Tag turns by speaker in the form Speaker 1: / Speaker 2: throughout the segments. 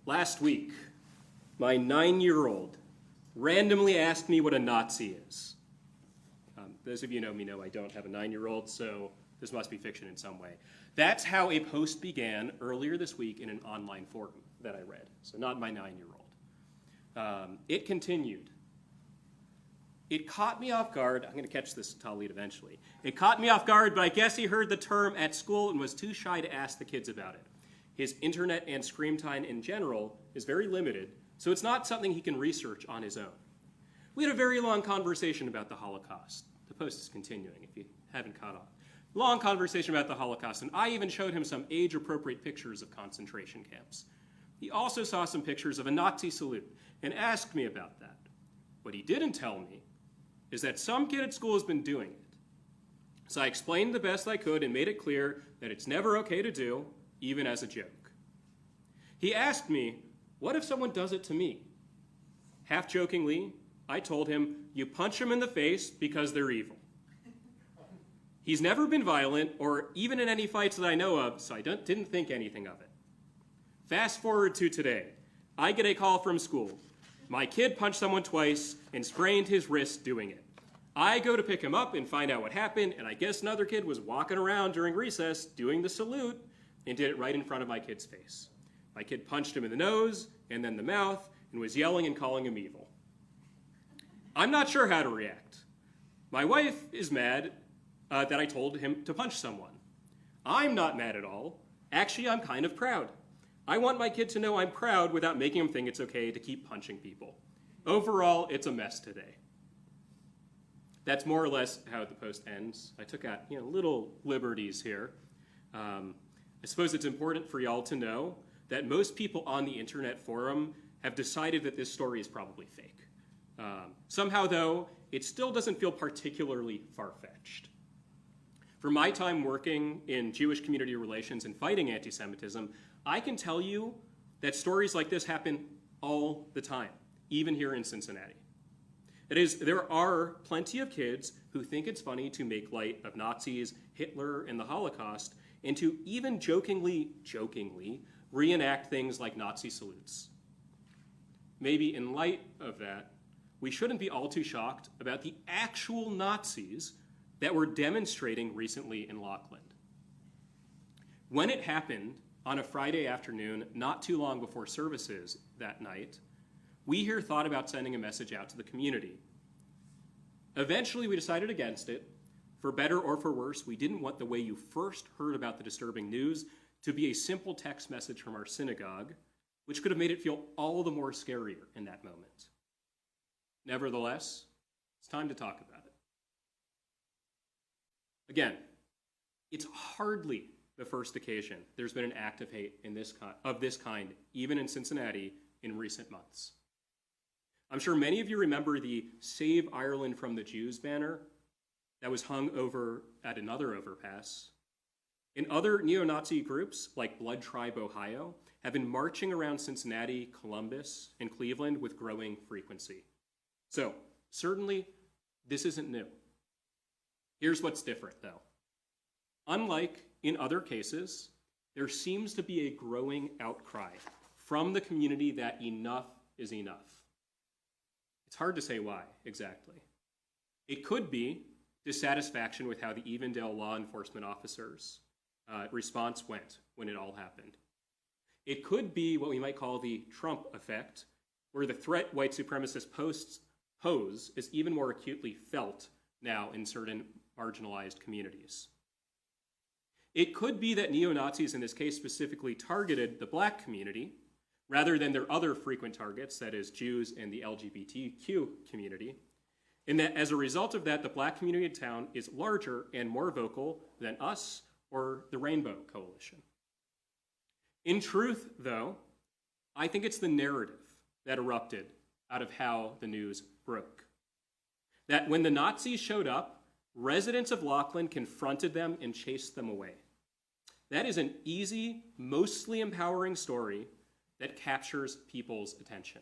Speaker 1: Last week, my 9-year-old randomly asked me what a Nazi is. Those of you who know me know I don't have a 9-year-old, so this must be fiction in some way. That's how a post began earlier this week in an online forum that I read, so not my 9-year-old. It continued. It caught me off guard. I'm going to catch this Talib eventually. It caught me off guard, but I guess he heard the term at school and was too shy to ask the kids about it. His internet and screen time in general is very limited, so it's not something he can research on his own. We had a very long conversation about the Holocaust. The post is continuing if you haven't caught on. Long conversation about the Holocaust, and I even showed him some age-appropriate pictures of concentration camps. He also saw some pictures of a Nazi salute and asked me about that. What he didn't tell me is that some kid at school has been doing it. So I explained the best I could and made it clear that it's never okay to do, even as a joke. He asked me, what if someone does it to me? Half jokingly, I told him, you punch them in the face because they're evil. He's never been violent or even in any fights that I know of, so I didn't think anything of it. Fast forward to today. I get a call from school. My kid punched someone twice and sprained his wrist doing it. I go to pick him up and find out what happened, and I guess another kid was walking around during recess doing the salute and did it right in front of my kid's face. My kid punched him in the nose and then the mouth and was yelling and calling him evil. I'm not sure how to react. My wife is mad that I told him to punch someone. I'm not mad at all. Actually, I'm kind of proud. I want my kid to know I'm proud without making him think it's okay to keep punching people. Overall, it's a mess today. That's more or less how the post ends. I took out little liberties here. I suppose it's important for y'all to know that most people on the internet forum have decided that this story is probably fake. Somehow, though, it still doesn't feel particularly far-fetched. For my time working in Jewish community relations and fighting anti-Semitism, I can tell you that stories like this happen all the time, even here in Cincinnati. That is, there are plenty of kids who think it's funny to make light of Nazis, Hitler, and the Holocaust, and to even jokingly reenact things like Nazi salutes. Maybe in light of that, we shouldn't be all too shocked about the actual Nazis that were demonstrating recently in Lockland. When it happened on a Friday afternoon, not too long before services that night, we here thought about sending a message out to the community. Eventually, we decided against it. For better or for worse, we didn't want the way you first heard about the disturbing news to be a simple text message from our synagogue, which could have made it feel all the more scarier in that moment. Nevertheless, it's time to talk about it. Again, it's hardly the first occasion there's been an act of hate of this kind, even in Cincinnati, in recent months. I'm sure many of you remember the Save Ireland from the Jews banner that was hung over at another overpass. And other neo-Nazi groups, like Blood Tribe Ohio, have been marching around Cincinnati, Columbus, and Cleveland with growing frequency. So, certainly, this isn't new. Here's what's different, though. Unlike in other cases, there seems to be a growing outcry from the community that enough is enough. It's hard to say why, exactly. It could be dissatisfaction with how the Evendale law enforcement officers' response went when it all happened. It could be what we might call the Trump effect, where the threat white supremacist pose is even more acutely felt now in certain marginalized communities. It could be that neo-Nazis in this case specifically targeted the black community rather than their other frequent targets, that is Jews and the LGBTQ community, and that as a result of that, the black community in town is larger and more vocal than us or the Rainbow Coalition. In truth, though, I think it's the narrative that erupted out of how the news broke. That when the Nazis showed up, residents of Lockland confronted them and chased them away. That is an easy, mostly empowering story that captures people's attention.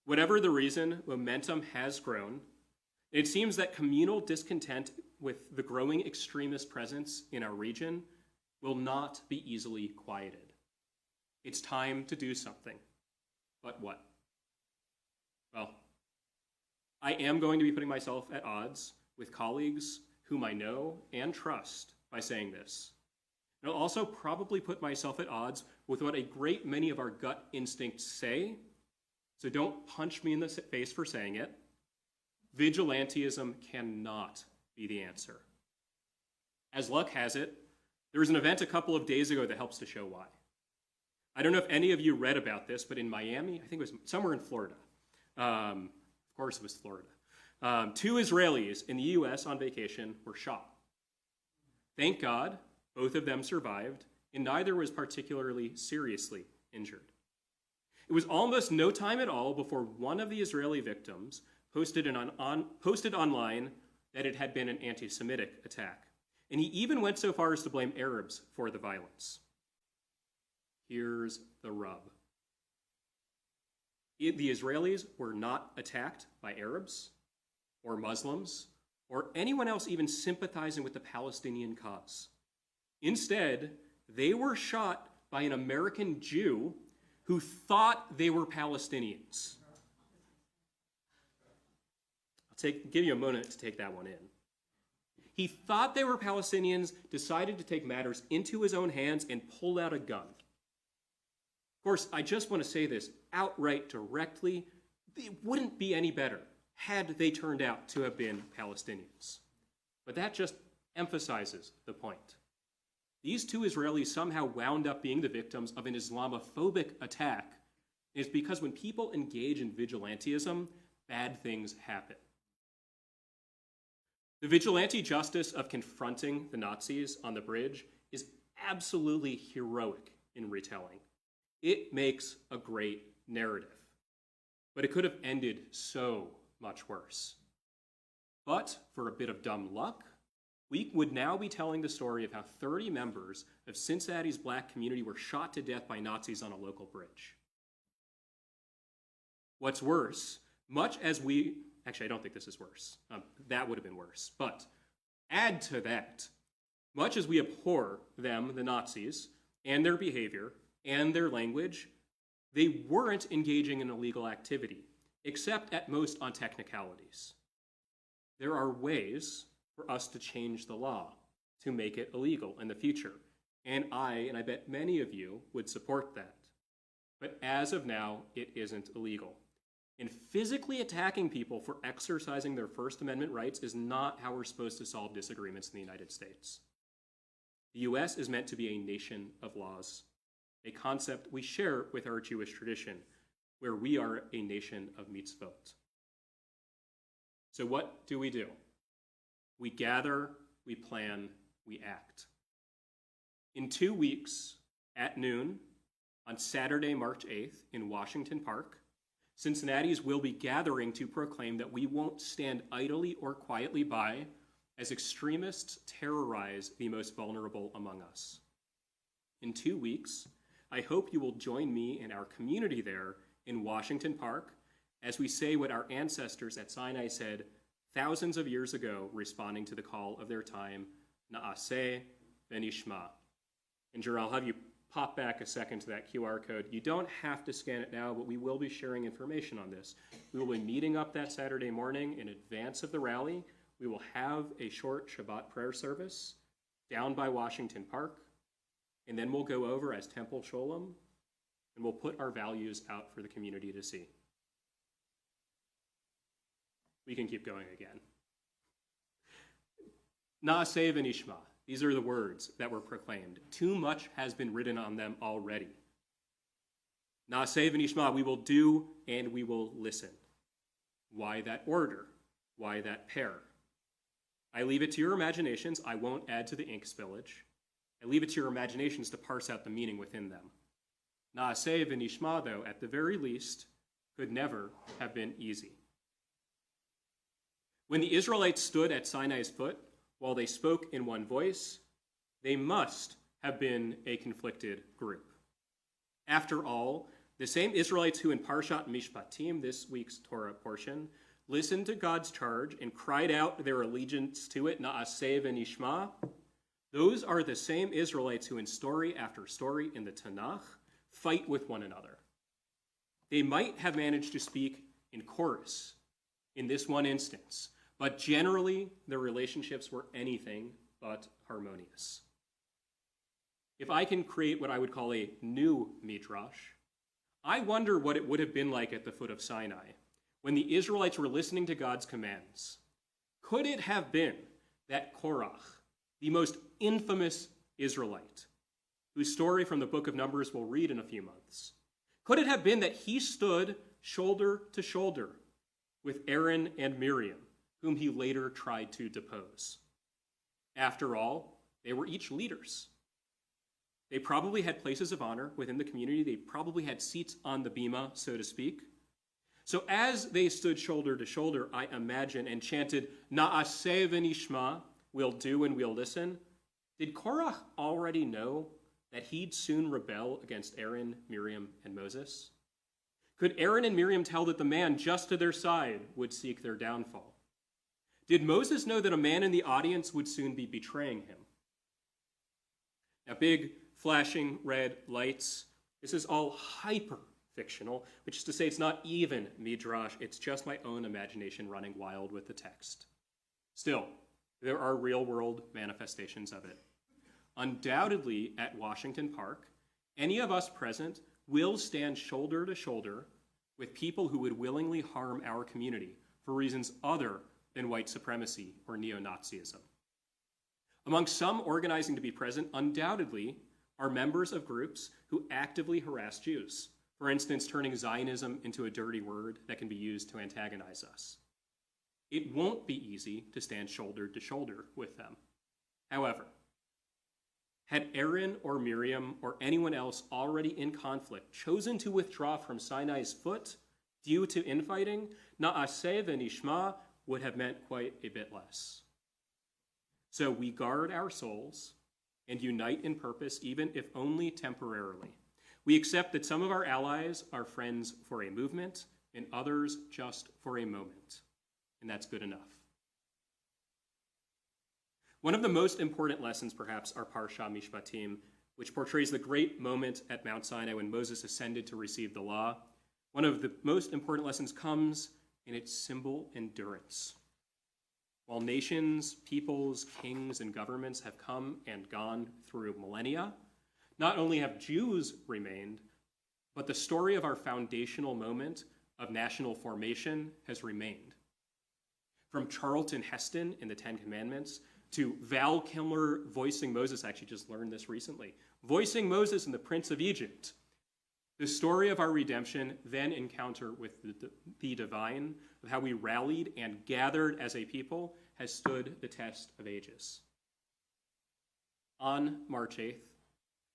Speaker 1: Whatever the reason, momentum has grown. It seems that communal discontent with the growing extremist presence in our region will not be easily quieted. It's time to do something. But what? Well, I am going to be putting myself at odds with colleagues whom I know and trust by saying this. And I'll also probably put myself at odds with what a great many of our gut instincts say, so don't punch me in the face for saying it. Vigilantism cannot be the answer. As luck has it, there was an event a couple of days ago that helps to show why. I don't know if any of you read about this, but in Miami, I think it was somewhere in Florida. Of course it was Florida. 2 Israelis in the US on vacation were shot. Thank God, both of them survived, and neither was particularly seriously injured. It was almost no time at all before one of the Israeli victims posted online that it had been an anti-Semitic attack. And he even went so far as to blame Arabs for the violence. Here's the rub. The Israelis were not attacked by Arabs or Muslims or anyone else even sympathizing with the Palestinian cause. Instead, they were shot by an American Jew who thought they were Palestinians. I'll give you a moment to take that one in. He thought they were Palestinians, decided to take matters into his own hands, and pulled out a gun. Of course, I just want to say this outright directly. It wouldn't be any better had they turned out to have been Palestinians. But that just emphasizes the point. These 2 Israelis somehow wound up being the victims of an Islamophobic attack. It's because when people engage in vigilantism, bad things happen. The vigilante justice of confronting the Nazis on the bridge is absolutely heroic in retelling. It makes a great narrative. But it could have ended so much worse. But for a bit of dumb luck, we would now be telling the story of how 30 members of Cincinnati's black community were shot to death by Nazis on a local bridge. What's worse, actually, I don't think this is worse. That would have been worse. But add to that, much as we abhor them, the Nazis, and their behavior and their language, they weren't engaging in illegal activity, except at most on technicalities. There are ways for us to change the law to make it illegal in the future, and I bet many of you would support that. But as of now, it isn't illegal. And physically attacking people for exercising their First Amendment rights is not how we're supposed to solve disagreements in the United States. The US is meant to be a nation of laws, a concept we share with our Jewish tradition, where we are a nation of mitzvot. So what do? We gather, we plan, we act. In 2 weeks, at noon, on Saturday, March 8th, in Washington Park, Cincinnati's will be gathering to proclaim that we won't stand idly or quietly by as extremists terrorize the most vulnerable among us. In 2 weeks, I hope you will join me and our community there in Washington Park as we say what our ancestors at Sinai said thousands of years ago, responding to the call of their time, Na'aseh v'nishma. And Jer, I'll have you pop back a second to that QR code. You don't have to scan it now, but we will be sharing information on this. We will be meeting up that Saturday morning in advance of the rally. We will have a short Shabbat prayer service down by Washington Park, and then we'll go over as Temple Sholom, and we'll put our values out for the community to see. We can keep going again. Na'aseh v'nishma. These are the words that were proclaimed. Too much has been written on them already. Na'aseh v'nishma, we will do and we will listen. Why that order? Why that pair? I leave it to your imaginations. I won't add to the ink spillage. I leave it to your imaginations to parse out the meaning within them. Na'aseh v'nishma, though, at the very least, could never have been easy. When the Israelites stood at Sinai's foot, while they spoke in one voice, they must have been a conflicted group. After all, the same Israelites who in Parshat Mishpatim, this week's Torah portion, listened to God's charge and cried out their allegiance to it, Na'aseh v'nishma, those are the same Israelites who in story after story in the Tanakh fight with one another. They might have managed to speak in chorus in this one instance, but generally their relationships were anything but harmonious. If I can create what I would call a new midrash, I wonder what it would have been like at the foot of Sinai when the Israelites were listening to God's commands. Could it have been that Korach, the most infamous Israelite, whose story from the book of Numbers we'll read in a few months, could it have been that he stood shoulder to shoulder with Aaron and Miriam, whom he later tried to depose? After all, they were each leaders. They probably had places of honor within the community. They probably had seats on the bima, so to speak. So as they stood shoulder to shoulder, I imagine, and chanted, Na'aseh v'nishma, we'll do and we'll listen, did Korach already know that he'd soon rebel against Aaron, Miriam, and Moses? Could Aaron and Miriam tell that the man just to their side would seek their downfall? Did Moses know that a man in the audience would soon be betraying him? Now, big flashing red lights, this is all hyper-fictional, which is to say it's not even midrash, it's just my own imagination running wild with the text. Still, there are real-world manifestations of it. Undoubtedly, at Washington Park, any of us present will stand shoulder to shoulder with people who would willingly harm our community for reasons other than white supremacy or neo-Nazism. Among some organizing to be present, undoubtedly, are members of groups who actively harass Jews, for instance, turning Zionism into a dirty word that can be used to antagonize us. It won't be easy to stand shoulder to shoulder with them. However, had Aaron or Miriam or anyone else already in conflict chosen to withdraw from Sinai's foot due to infighting, Na'aseh v'nishma would have meant quite a bit less. So we guard our souls and unite in purpose, even if only temporarily. We accept that some of our allies are friends for a movement and others just for a moment, and that's good enough. One of the most important lessons, perhaps, are Parsha Mishpatim, which portrays the great moment at Mount Sinai when Moses ascended to receive the law. One of the most important lessons comes in its symbol endurance. While nations, peoples, kings, and governments have come and gone through millennia, not only have Jews remained, but the story of our foundational moment of national formation has remained. From Charlton Heston in the Ten Commandments to Val Kilmer voicing Moses, I actually just learned this recently, voicing Moses in The Prince of Egypt, the story of our redemption, then encounter with the divine, of how we rallied and gathered as a people, has stood the test of ages. On March 8th,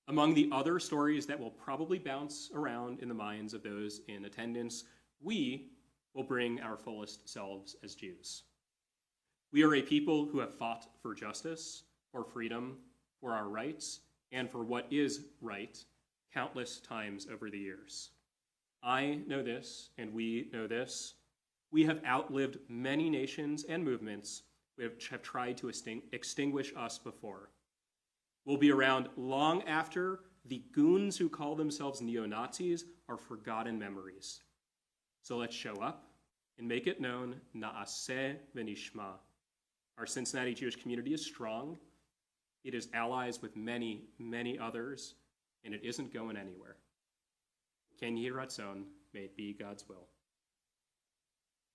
Speaker 1: among the other stories that will probably bounce around in the minds of those in attendance, we will bring our fullest selves as Jews. We are a people who have fought for justice, for freedom, for our rights, and for what is right, countless times over the years. I know this, and we know this. We have outlived many nations and movements which have tried to extinguish us before. We'll be around long after the goons who call themselves neo-Nazis are forgotten memories. So let's show up and make it known, Na'aseh v'nishma. Our Cincinnati Jewish community is strong. It is allies with many, many others, and it isn't going anywhere. Ken Yeh Ratzon, may it be God's will.